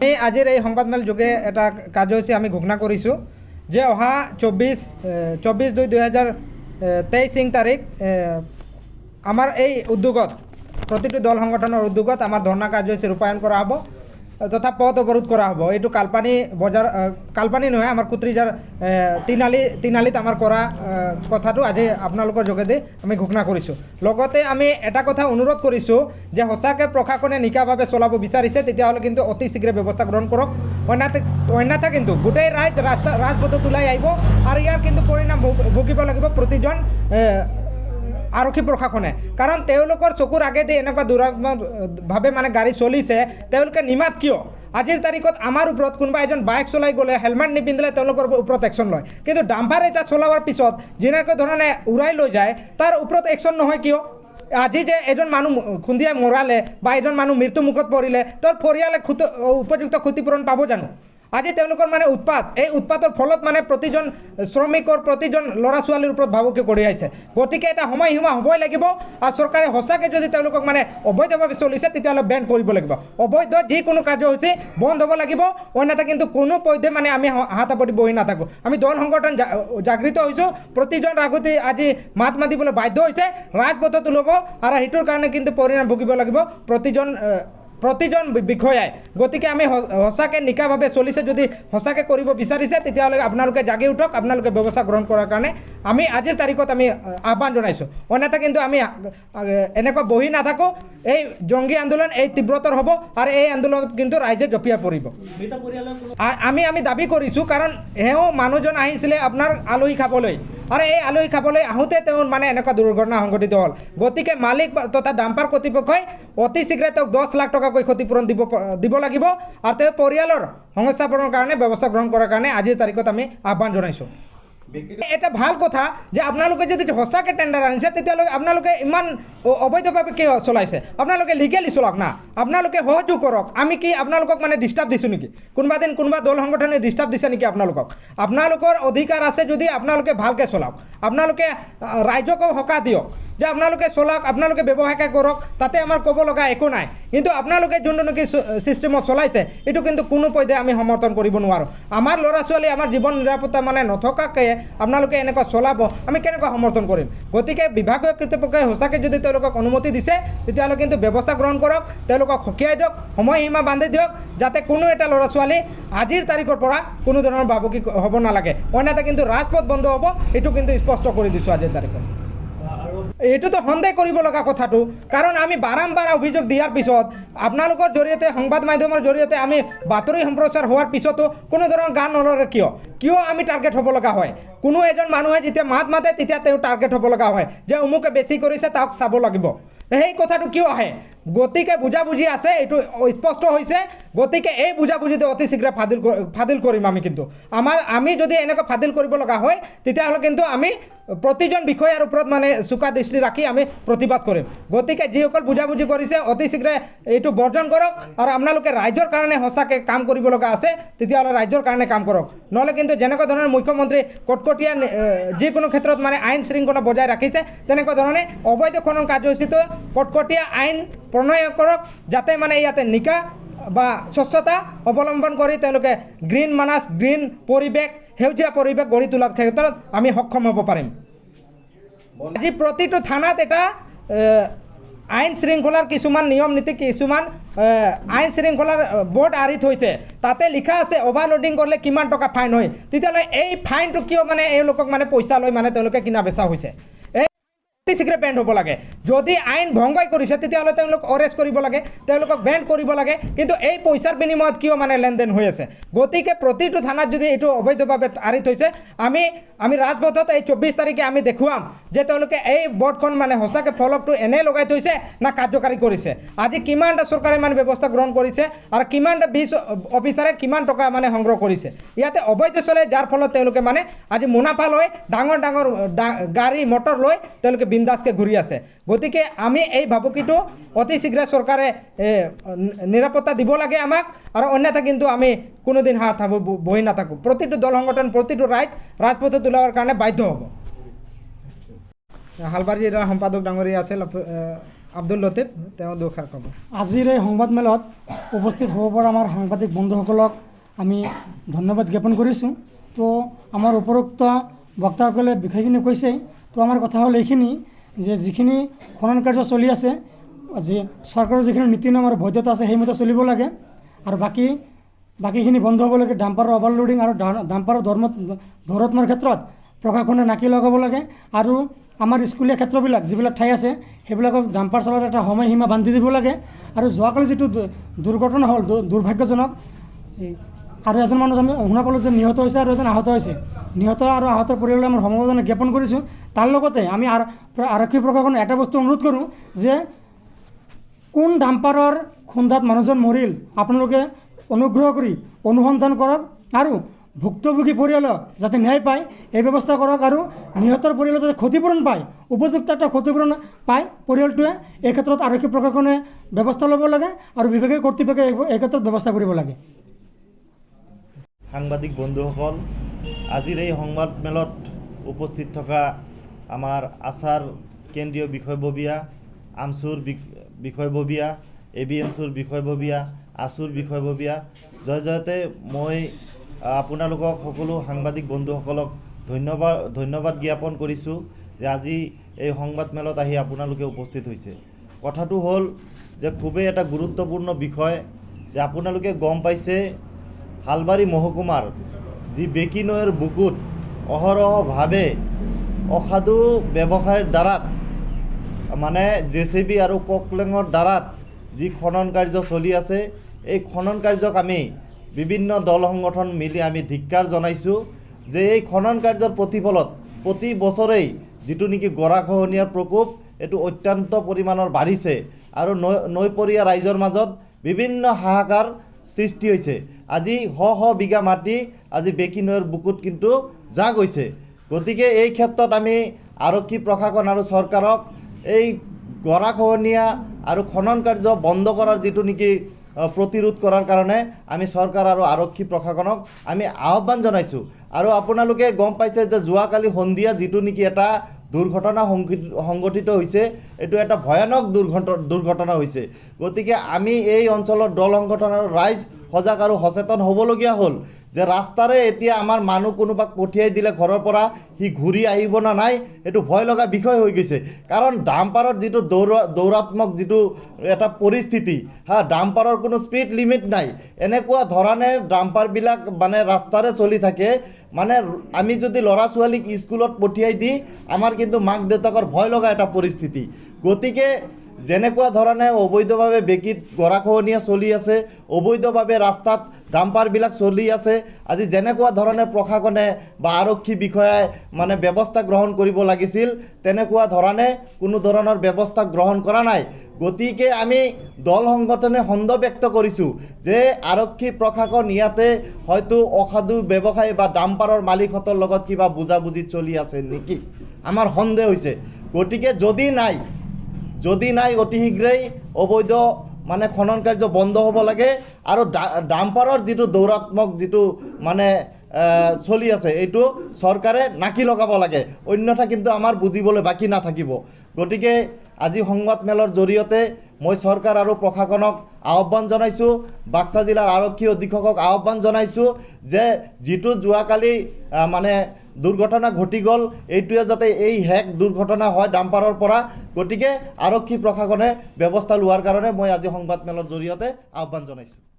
আমি আজিৰ এই সংবাদমেল যোগে এটা কাৰ্যসূচী আমি ঘোষণা কৰিছোঁ যে অহা 24/2/2023 তাৰিখ আমাৰ এই উদ্যোগত প্ৰতিটো দল সংগঠনৰ উদ্যোগত আমাৰ ধৰ্ণা কাৰ্যসূচী ৰূপায়ণ কৰা হ'ব তথা পথ অৱৰোধ কৰা হ'ব। এইটো কাল্পানি নহয়, আমাৰ কুত্ৰিজাৰ তিনিআলিত আমাৰ কৰা কথাটো আজি আপোনালোকৰ যোগেদি আমি ঘোষণা কৰিছোঁ। লগতে আমি এটা কথা অনুৰোধ কৰিছোঁ যে সঁচাকৈ প্ৰশাসনে নিকাভাৱে চলাব বিচাৰিছে তেতিয়াহ'লে কিন্তু অতি শীঘ্ৰে ব্যৱস্থা গ্ৰহণ কৰক, অন্যথা কিন্তু গোটেই ৰাজপথত ওলাই আহিব আৰু ইয়াৰ কিন্তু পৰিণাম ভুগিব লাগিব প্ৰতিজন আৰক্ষী প্ৰশাসনে। কাৰণ তেওঁলোকৰ চকুৰ আগেদি এনেকুৱা দুৰাত্মকভাৱে মানে গাড়ী চলিছে, তেওঁলোকে নিমাত কিয়? আজিৰ তাৰিখত আমাৰ ওপৰত কোনোবা এজন বাইক চলাই গ'লে হেলমেট নিপিন্ধিলে তেওঁলোকৰ ওপৰত একশ্যন লয়, কিন্তু ডাম্পাৰ এটা চলাবৰ পিছত যেনেকৈ ধৰণে উৰাই লৈ যায় তাৰ ওপৰত একশ্যন নহয় কিয়? আজি যে এজন মানুহ খুন্দিয়াই মৰালে বা এজন মানুহ মৃত্যুমুখত পৰিলে তেওঁৰ পৰিয়ালে উপযুক্ত ক্ষতিপূৰণ পাব জানো? আজি তেওঁলোকৰ মানে উৎপাত, এই উৎপাতৰ ফলত মানে প্ৰতিজন শ্ৰমিকৰ প্ৰতিজন ল'ৰা ছোৱালীৰ ওপৰত ভাবুকি কঢ়িয়াইছে। গতিকে এটা সময়সীমা হ'বই লাগিব আৰু চৰকাৰে সঁচাকৈ যদি তেওঁলোকক মানে অবৈধভাৱে চলিছে তেতিয়াহ'লে বেন কৰিব লাগিব। অবৈধ যিকোনো কাৰ্যসূচী বন্ধ হ'ব লাগিব, অন্যথা কিন্তু কোনো পধ্যে মানে আমি হাত পাতি বহি নাথাকোঁ। আমি দল সংগঠন জাগৃত হৈছোঁ, প্ৰতিজন ৰাজনীতি আজি মাত মাতিবলৈ বাধ্য হৈছে, ৰাজপথত ওলাব আৰু সেইটোৰ কাৰণে কিন্তু পৰিণাম ভুগিব লাগিব প্ৰতিজন বিষয়াই। গতিকে আমি সঁচাকৈ নিকাভাৱে চলিছে যদি সঁচাকৈ কৰিব বিচাৰিছে তেতিয়াহ'লে আপোনালোকে জাগি উঠক, আপোনালোকে ব্যৱস্থা গ্ৰহণ কৰাৰ কাৰণে আমি আজিৰ তাৰিখত আমি আহ্বান জনাইছোঁ। অন্যথা কিন্তু আমি এনেকুৱা বহি নাথাকোঁ, এই জংগী আন্দোলন এই তীব্ৰতৰ হ'ব আৰু এই আন্দোলনত কিন্তু ৰাইজে জঁপিয়াই পৰিব। আমি দাবী কৰিছোঁ, কাৰণ এওঁ মানুহজন আহিছিলে আপোনাৰ আলহী খাবলৈ আৰু এই আলহী খাবলৈ আহোঁতে তেওঁৰ মানে এনেকুৱা দুৰ্ঘটনা সংঘটিত হ'ল। গতিকে মালিক তথা ডাম্পাৰ কৰ্তৃপক্ষই অতি শীঘ্ৰে তেওঁক 10 লাখ টকাকৈ ক্ষতিপূৰণ দিব লাগিব আৰু তেওঁ পৰিয়ালৰ সংস্থাপনৰ কাৰণে ব্যৱস্থা গ্ৰহণ কৰাৰ কাৰণে আজিৰ তাৰিখত আমি আহ্বান জনাইছোঁ। এটা ভাল কথা যে আপোনালোকে যদি সঁচাকৈ টেণ্ডাৰ আনিছে তেতিয়াহ'লে আপোনালোকে ইমান অবৈধভাৱে কিয় চলাইছে? আপোনালোকে লিগেলি চলাওক না, আপোনালোকে সহযোগ কৰক। আমি কি আপোনালোকক মানে ডিষ্টাৰ্ব দিছোঁ নেকি? কোনোবা দল সংগঠনে ডিষ্টাৰ্ব দিছে নেকি আপোনালোকক? আপোনালোকৰ অধিকাৰ আছে যদি আপোনালোকে ভালকৈ চলাওক, আপোনালোকে ৰাইজকো সকাহ দিয়ক যে আপোনালোকে চলাওক, আপোনালোকে ব্যৱসায়কে কৰক, তাতে আমাৰ ক'ব লগা একো নাই। কিন্তু আপোনালোকে যোনটো নেকি ছিষ্টেমত চলাইছে এইটো কিন্তু কোনো পধ্যে আমি সমৰ্থন কৰিব নোৱাৰোঁ। আমাৰ ল'ৰা ছোৱালী আমাৰ জীৱন নিৰাপত্তা মানে নথকাকৈ আপোনালোকে এনেকুৱা চলাব, আমি কেনেকুৱা সমৰ্থন কৰিম? গতিকে বিভাগীয় কৰ্তৃপক্ষই সঁচাকৈ যদি তেওঁলোকক অনুমতি দিছে তেতিয়াহ'লে কিন্তু ব্যৱস্থা গ্ৰহণ কৰক, তেওঁলোকক সকীয়াই দিয়ক, সময়সীমা বান্ধি দিয়ক, যাতে কোনো এটা ল'ৰা ছোৱালী আজিৰ তাৰিখৰ পৰা কোনো ধৰণৰ ভাবুকি হ'ব নালাগে। অন্যথা কিন্তু ৰাজপথ বন্ধ হ'ব, এইটো কিন্তু স্পষ্ট কৰি দিছোঁ আজিৰ তাৰিখত। এইটোতো সন্দেহ কৰিব লগা কথাটো, কাৰণ আমি বাৰম্বাৰ অভিযোগ দিয়াৰ পিছত আপোনালোকৰ জৰিয়তে সংবাদ মাধ্যমৰ জৰিয়তে আমি বাতৰি সম্প্ৰচাৰ হোৱাৰ পিছতো কোনো ধৰণৰ গান নলৰে কিয় আমি টাৰ্গেট হ'ব লগা হয়? কোনো এজন মানুহে যেতিয়া মাত মাতে তেতিয়া তেওঁ টাৰ্গেট হ'ব লগা হয় যে অমুকে বেছি কৰিছে তাক চাব লাগিব। সেই কথাটো কিয় আহে? গতিকে বুজাবুজি আছে, এইটো স্পষ্ট হৈছে। গতিকে এই বুজাবুজিটো অতি শীঘ্ৰে ফাদিল কৰিম আমি। কিন্তু আমি যদি এনেকৈ ফাদিল কৰিব লগা হয় তেতিয়াহ'লে কিন্তু আমি প্ৰতিজন বিষয়াৰ ওপৰত মানে চোকা দৃষ্টি ৰাখি আমি প্ৰতিবাদ কৰিম। গতিকে যিসকল বুজাবুজি কৰিছে অতি শীঘ্ৰে এইটো বৰ্জন কৰক আৰু আপোনালোকে ৰাইজৰ কাৰণে সঁচাকৈ কাম কৰিব লগা আছে তেতিয়াহ'লে ৰাইজৰ কাৰণে কাম কৰক। নহ'লে কিন্তু যেনেকুৱা ধৰণে মুখ্যমন্ত্ৰী কটকটীয়া যিকোনো ক্ষেত্ৰত মানে আইন শৃংখলা বজাই ৰাখিছে তেনেকুৱা ধৰণে অবৈধ খনন কাৰ্যসূচীটো কটকটীয়া আইন প্ৰণয়ন কৰক, যাতে মানে ইয়াতে নিকা বা স্বচ্ছতা অৱলম্বন কৰি তেওঁলোকে গ্ৰীণ মানাছ, গ্ৰীণ পৰিৱেশ, সেউজীয়া পৰিৱেশ গঢ়ি তোলাৰ ক্ষেত্ৰত আমি সক্ষম হ'ব পাৰিম। আজি প্ৰতিটো থানাত এটা আইন শৃংখলাৰ কিছুমান নিয়ম নীতি, কিছুমান আইন শৃংখলাৰ বৰ্ড আঁৰি থৈছে, তাতে লিখা আছে অভাৰলোডিং কৰিলে কিমান টকা ফাইন হয়। তেতিয়াহ'লে এই ফাইনটো কিয় মানে এওঁলোকক মানে পইচা লৈ মানে তেওঁলোকে কিনা বেচা হৈছে? শীঘ্ৰে বেণ্ড হ'ব লাগে। যদি আইন ভংগই কৰিছে তেতিয়াহ'লে তেওঁলোক অৰেষ্ট কৰিব লাগে, তেওঁলোকক বেণ্ড কৰিব লাগে। কিন্তু এই পইচাৰ বিনিময়ত কিয় মানে লেনদেন হৈ আছে? গতিকে প্ৰতিটো থানাত যদি এইটো অবৈধভাৱে আঁৰি থৈছে আমি ৰাজপথত এই 24 তাৰিখে আমি দেখুৱাম যে তেওঁলোকে এই বৰ্ডখন মানে সঁচাকৈ ফলকটো এনেই লগাই থৈছে না কাৰ্যকাৰী কৰিছে। আজি কিমানটা চৰকাৰে মানে ব্যৱস্থা গ্ৰহণ কৰিছে আৰু কিমানটা অফিচাৰে কিমান টকা মানে সংগ্ৰহ কৰিছে। ইয়াতে অবৈধ চলে, যাৰ ফলত তেওঁলোকে মানে আজি মুনাফা লৈ ডাঙৰ গাড়ী মটৰ লৈ তেওঁলোকে বিন্দাসকৈ ঘূৰি আছে। গতিকে আমি এই ভাবুকিটো অতি শীঘ্ৰে চৰকাৰে নিৰাপত্তা দিব লাগে আমাক, আৰু অন্যথা কিন্তু আমি কোনোদিন বহি নাথাকোঁ। প্ৰতিটো দল সংগঠন, প্ৰতিটো ৰাজপথত ওলোৱাৰ কাৰণে বাধ্য হ'ব। হালবাৰী জিলাৰ সম্পাদক ডাঙৰীয়া আছে আব্দুল লতিফ তেওঁ দুষাৰ ক'ব। আজিৰ এই সংবাদমেলত উপস্থিত হ'ব পৰা আমাৰ সাংবাদিক বন্ধুসকলক আমি ধন্যবাদ জ্ঞাপন কৰিছোঁ। তো আমাৰ উপৰোক্ত বক্তাসকলে বিষয়খিনি কৈছেই। তো আমাৰ কথা হ'ল এইখিনি যে যিখিনি খনন কাৰ্য চলি আছে, যে চৰকাৰৰ যিখিনি নীতি নিয়ম আৰু বৈধতা আছে সেইমতে চলিব লাগে, আৰু বাকীখিনি বন্ধ হ'ব লাগে। ডাম্পাৰৰ অভাৰলোডিং আৰু ডাম্পাৰৰ ধৰত্মৰ ক্ষেত্ৰত প্ৰশাসনে নাকি লগাব লাগে, আৰু আমাৰ স্কুলীয়া ক্ষেত্ৰবিলাক যিবিলাক ঠাই আছে সেইবিলাকক ডাম্পাৰ চলোৱাৰ এটা সময়সীমা বান্ধি দিব লাগে। আৰু যোৱাকালি যিটো দুৰ্ঘটনা হ'ল দুৰ্ভাগ্যজনক, আৰু এজন মানুহ আমি শুনা পালোঁ যে নিহত হৈছে আৰু এজন আহত হৈছে। নিহত আৰু আহতৰ পৰিয়াললৈ আমি সমবেদনা জ্ঞাপন কৰিছোঁ। তাৰ লগতে আমি আৰক্ষী প্ৰশাসনে এটা বস্তু অনুৰোধ কৰোঁ যে কোন ডাম্পাৰৰ খুন্দাত মানুহজন মৰিল আপোনালোকে অনুগ্ৰহ কৰি অনুসন্ধান কৰক, আৰু ভুক্তভোগী পৰিয়ালক যাতে ন্যায় পায় এই ব্যৱস্থা কৰক, আৰু নিহতৰ পৰিয়ালে যাতে ক্ষতিপূৰণ পায়, উপযুক্ত এটা ক্ষতিপূৰণ পায় পৰিয়ালটোৱে। এই ক্ষেত্ৰত আৰক্ষী প্ৰশাসনে ব্যৱস্থা ল'ব লাগে আৰু বিভাগীয় কৰ্তৃপক্ষই এই ক্ষেত্ৰত ব্যৱস্থা কৰিব লাগে। সাংবাদিক বন্ধুসকল, আজিৰ এই সংবাদমেলত উপস্থিত থকা আমাৰ আছাৰ কেন্দ্ৰীয় বিষয়ববীয়া, আমচুৰ বিষয়ববীয়া, ABMCৰ বিষয়ববীয়া, আছুৰ বিষয়ববীয়া, জয়তে মই আপোনালোকক সকলো সাংবাদিক বন্ধুসকলক ধন্যবাদ জ্ঞাপন কৰিছোঁ যে আজি এই সংবাদমেলত আহি আপোনালোকে উপস্থিত হৈছে। কথাটো হ'ল যে খুবেই এটা গুৰুত্বপূৰ্ণ বিষয় যে আপোনালোকে গম পাইছে হালবাৰী মহকুমাৰ যি বেকী নৈৰ বুকুত অহৰহভাৱে অসাধু ব্যৱসায়ৰ দ্বাৰাত মানে JCB আৰু ককলেঙৰ দ্বাৰাত যি খনন কাৰ্য চলি আছে, এই খনন কাৰ্যক আমি বিভিন্ন দল সংগঠন মিলি আমি ধিক্কাৰ জনাইছোঁ যে এই খনন কাৰ্যৰ প্ৰতিফলত প্ৰতি বছৰেই যিটো নেকি গৰাখহনীয়াৰ প্ৰকোপ এইটো অত্যন্ত পৰিমাণৰ বাঢ়িছে, আৰু নৈপৰীয়া ৰাইজৰ মাজত বিভিন্ন হাহাকাৰ সৃষ্টি হৈছে। আজি শ বিঘা মাটি আজি বেকী নৈৰ বুকুত কিন্তু যা গৈছে। গতিকে এই ক্ষেত্ৰত আমি আৰক্ষী প্ৰশাসন আৰু চৰকাৰক এই গৰাখহনীয়া আৰু খনন কাৰ্য বন্ধ কৰাৰ যিটো নেকি প্ৰতিৰোধ কৰাৰ কাৰণে আমি চৰকাৰ আৰু আৰক্ষী প্ৰশাসনক আমি আহ্বান জনাইছোঁ। আৰু আপোনালোকে গম পাইছে যে যোৱাকালি সন্ধিয়া যিটো নেকি এটা দুৰ্ঘটনা সংঘটিত হৈছে, এইটো এটা ভয়ানক দুৰ্ঘটনা হৈছে। গতিকে আমি এই অঞ্চলৰ দল সংগঠন আৰু ৰাইজ সজাগ আৰু সচেতন হ'বলগীয়া হ'ল যে ৰাস্তাৰে এতিয়া আমাৰ মানুহ কোনোবাক পঠিয়াই দিলে ঘৰৰ পৰা সি ঘূৰি আহিব না নাই, এইটো ভয় লগা বিষয় হৈ গৈছে। কাৰণ ডাম্পাৰৰ যিটো দৌৰাত্মক যিটো এটা পৰিস্থিতি, ডাম্পাৰৰ কোনো স্পীড লিমিট নাই, এনেকুৱা ধৰণে ডাম্পাৰবিলাক মানে ৰাস্তাৰে চলি থাকে। মানে আমি যদি ল'ৰা ছোৱালীক স্কুলত পঠিয়াই দি আমাৰ কিন্তু মাক দেউতাকৰ ভয় লগা এটা পৰিস্থিতি। গতিকে যেনেকুৱা ধৰণে অবৈধভাৱে বেকীত গৰাখহনীয়া চলি আছে, অবৈধভাৱে ৰাস্তাত ডাম্পাৰবিলাক চলি আছে, আজি যেনেকুৱা ধৰণে প্ৰশাসনে বা আৰক্ষী বিষয়াই মানে ব্যৱস্থা গ্ৰহণ কৰিব লাগিছিল তেনেকুৱা ধৰণে কোনো ধৰণৰ ব্যৱস্থা গ্ৰহণ কৰা নাই। গতিকে আমি দল সংগঠনে সন্দেহ ব্যক্ত কৰিছোঁ যে আৰক্ষী প্ৰশাসন ইয়াতে হয়তো অসাধু ব্যৱসায়ী বা ডাম্পাৰৰ মালিকহঁতৰ লগত কিবা বুজাবুজি চলি আছে নেকি, আমাৰ সন্দেহ হৈছে। গতিকে যদি নাই অতি শীঘ্ৰেই অবৈধ মানে খনন কাৰ্য বন্ধ হ'ব লাগে, আৰু ডাম্পাৰৰ যিটো দৌৰাত্মক যিটো মানে চলি আছে এইটো চৰকাৰে নাকি লগাব লাগে, অন্যথা কিন্তু আমাৰ বুজিবলৈ বাকী নাথাকিব। গতিকে আজি সংবাদমেলৰ জৰিয়তে মই চৰকাৰ আৰু প্ৰশাসনক আহ্বান জনাইছোঁ, বাক্সা জিলাৰ আৰক্ষী অধীক্ষকক আহ্বান জনাইছোঁ যে যিটো যোৱাকালি মানে দুৰ্ঘটনা ঘটি গ'ল, এইটোৱে যাতে এই হেক দুৰ্ঘটনা হয় ডাম্পাৰৰ পৰা। গতিকে আৰক্ষী প্ৰশাসনে ব্যৱস্থা লোৱাৰ কাৰণে মই আজি সংবাদমেলৰ জৰিয়তে আহ্বান জনাইছোঁ।